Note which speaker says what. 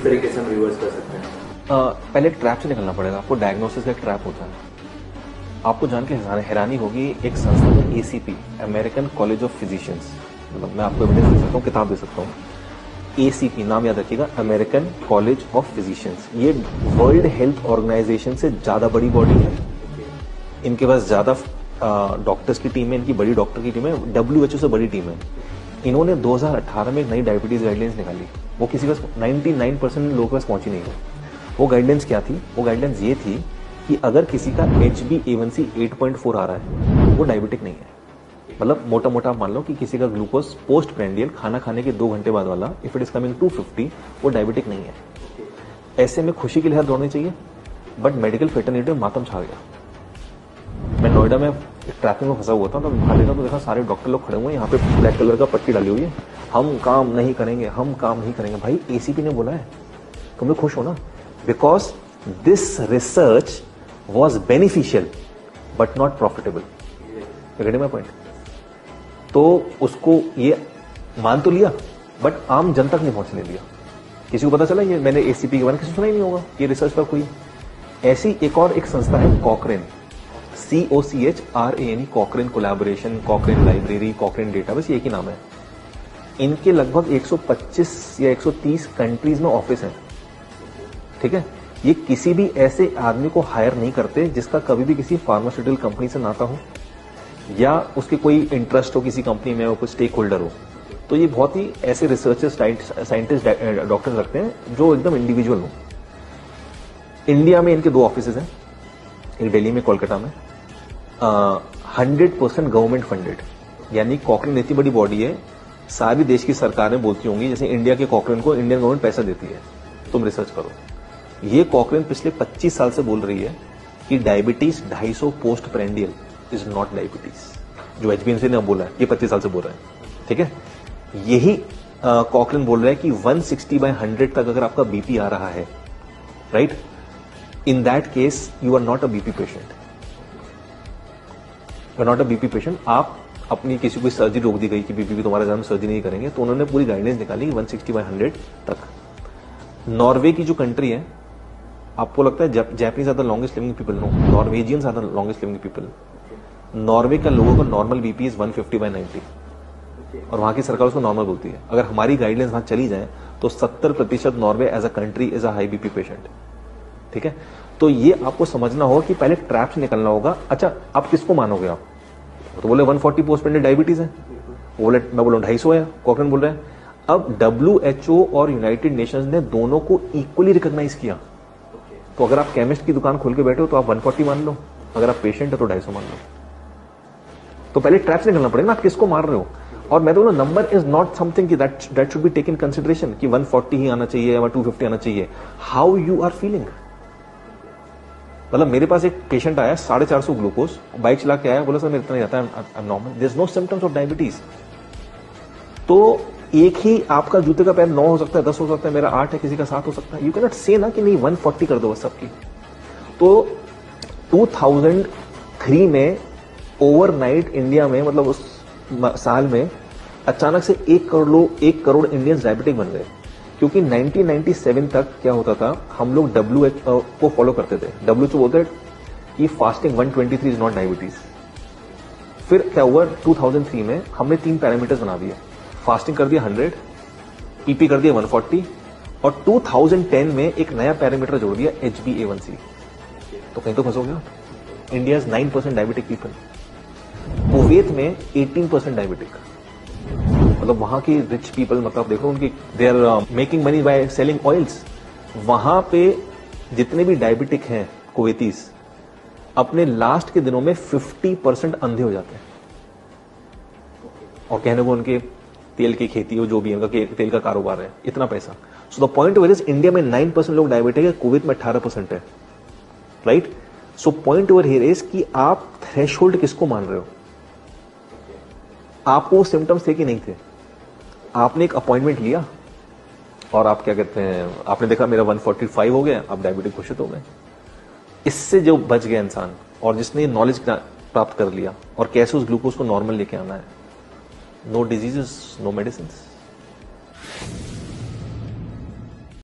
Speaker 1: तरीके से हम रिवर्स कर सकते हैं?
Speaker 2: पहले ट्रैप से निकलना पड़ेगा। आपको डायग्नोसिस का एक ट्रैप होता है। आपको जान के हैरानी होगी, एक संस्था है ACP, American college of physicians, मतलब मैं आपको एविडेंस दे सकता हूँ, किताब दे सकता हूँ। ACP नाम याद रखिएगा, अमेरिकन कॉलेज ऑफ फिजिशियंस। ये वर्ल्ड हेल्थ ऑर्गेनाइजेशन से ज्यादा बड़ी बॉडी है। इनके पास ज्यादा डॉक्टर्स की टीम है, इनकी बड़ी डॉक्टर की टीम है, WHO से बड़ी टीम है। इन्होंने 2018 में एक नई डायबिटीज गाइडलाइंस निकाली। वो किसी का 99% लोगों के पास पहुंची नहीं है। वो गाइडलाइंस क्या थी? वो गाइडलाइंस ये थी कि अगर किसी का HbA1c 8.4 आ रहा है, वो डायबिटिक नहीं है। मतलब मोटा मोटा मान लो कि किसी का ग्लूकोज पोस्ट प्रेंडियल खाना खाने के 2 घंटे बाद वाला, इफ इट इज कमिंग 250, वो डायबिटिक नहीं है। ऐसे में खुशी की लहर दौड़नी चाहिए, बट मेडिकल फेटर्निटी में मातम छा गया। मैं नोएडा में ट्रैफिक में फंसा हुआ था, तो बाहर देखा तो देखा सारे डॉक्टर लोग खड़े हुए हैं, यहाँ पे ब्लैक कलर का पट्टी डाली हुई है, हम काम नहीं करेंगे, हम काम नहीं करेंगे। भाई ACP ने बोला है, तुम लोग खुश हो ना? Because this research was beneficial but not profitable. Getting my point? तो उसको ये मान तो लिया, बट आम जन तक नहीं पहुंचने दिया। किसी को पता चला ये मैंने ACP के बारे में किसी सुना ही नहीं होगा, ये रिसर्च पर हुई। ऐसी एक और एक संस्था है कॉकरेन, COCHRANE, कॉकरेन कोलैबोरेशन, कॉकरेन लाइब्रेरी, कॉकरेन डेटाबेस, ये एक ही नाम है। इनके लगभग 125 या 130 कंट्रीज में ऑफिस है। ठीक है, ये किसी भी ऐसे आदमी को हायर नहीं करते जिसका कभी भी किसी फार्मास्यूटिकल कंपनी से नाता हो या उसके कोई इंटरेस्ट हो किसी कंपनी में, वो कोई स्टेक होल्डर हो। तो ये बहुत ही ऐसे रिसर्चर्स, साइंटिस्ट, डॉक्टर्स रखते हैं जो एकदम इंडिविजुअल हो। इंडिया में इनके 2 ऑफिस हैं, एक दिल्ली में, कोलकाता में। 100% गवर्नमेंट फंडेड, यानी कॉकरेन इतनी बड़ी बॉडी है, सारी देश की सरकारें बोलती होंगी जैसे इंडिया के कॉकरेन को इंडियन गवर्नमेंट पैसा देती है, तुम रिसर्च करो। ये कॉकरेन पिछले 25 साल से बोल रही है कि diabetes 250 post prandial is not diabetes. जो HbA1c ने बोला है, ये 25 साल से बोल रहा है। ठीक है, यही कॉकरेन बोल रहा है कि 160/100 तक अगर आपका BP आ रहा है, right, in that case you are not a BP patient. You are not a BP patient. आप अपनी किसी को सर्जरी रोक दी गई कि BP तुम्हारे ज्यादा सर्जरी नहीं करेंगे, तो उन्होंने पूरी गाइडलाइंस निकाली 160/100 तक। नॉर्वे की जो कंट्री है, आपको लगता है Japanese are the longest living people? No, Norwegians are the longest living people. Norway का लोगों का नॉर्मल BP इज 150/90 और वहां की सरकार उसको नॉर्मल बोलती है। अगर हमारी गाइडलाइंस वहां चली जाए तो 70% Norway as a country is a high BP patient. ठीक है, तो ये आपको समझना होगा कि पहले ट्रैप से निकलना होगा। अच्छा, आप किसको मानोगे? आप तो बोले 140 पोस्ट प्रेंडियल डायबिटीज है, बोले मैं बोलूँ 250 है, कॉकरेन बोल रहे हैं। अब WHO और यूनाइटेड नेशंस ने दोनों को इक्वली रिकॉग्नाइज किया। तो अगर आप केमिस्ट की दुकान खोल के बैठे हो तो आप 140 मान लो, अगर आप पेशेंट है तो 250 मान लो। तो पहले ट्रैप से निकलना पड़ेगा ना, आप किसको मार रहे हो। और मैं तो बोलूं, number is not something that should be taken consideration कि 140 ही आना चाहिए या 250 आना चाहिए। How you are feeling. मतलब मेरे पास एक पेशेंट आया 450 ग्लूकोज, बाइक चला के आया, बोला सर मेरे इतना नहीं आता, I am normal, there is no symptoms of diabetes. तो एक ही आपका जूते का पैर 9 हो सकता है, 10 हो सकता है, मेरा 8 है, किसी का 7 हो सकता है। यू कैन नॉट से ना कि नहीं 140 कर दो बस सबकी। तो 2003 में ओवरनाइट इंडिया में, मतलब उस साल में अचानक से 1 करोड़ इंडियंस डायबिटिक बन गए। क्योंकि 1997 तक क्या होता था, हम लोग WHO को फॉलो करते थे। WHO बोलते हैं कि फास्टिंग 123 इज नॉट डायबिटीज। फिर क्या हुआ, 2003 में हमने 3 पैरामीटर्स बना दिए। फास्टिंग कर दिया 100, PP कर दिया 140, और 2010 में एक नया पैरामीटर जोड़ दिया HbA1c। तो कहीं तो फंसोगे आप। इंडिया 9% डायबिटिक पीपल, कुवैत में 18% डायबिटिक। मतलब वहां की रिच पीपल, मतलब देखो उनकी, they are making money by selling oils. वहां पे जितने भी डायबिटिक हैं कुवैतीज, अपने लास्ट के दिनों में 50% अंधे हो जाते हैं। और कहने को उनके तेल की खेती हो, जो भी उनका तेल का कारोबार है, इतना पैसा। So the point where is, India में 9% लोग डायबिटिक है, कुवैत में 18% है, right. So point over here is कि आप थ्रेशोल्ड किसको मान रहे हो। आपको वो सिम्टम्स थे कि नहीं थे, आपने एक अपॉइंटमेंट लिया और आप क्या कहते हैं, आपने देखा मेरा 145 हो गया, आप डायबिटिक घोषित हो गए। इससे जो बच गया इंसान, और जिसने नॉलेज प्राप्त कर लिया और कैसे उस ग्लूकोज को नॉर्मल लेके आना है, नो डिजीजेस, नो मेडिसिन।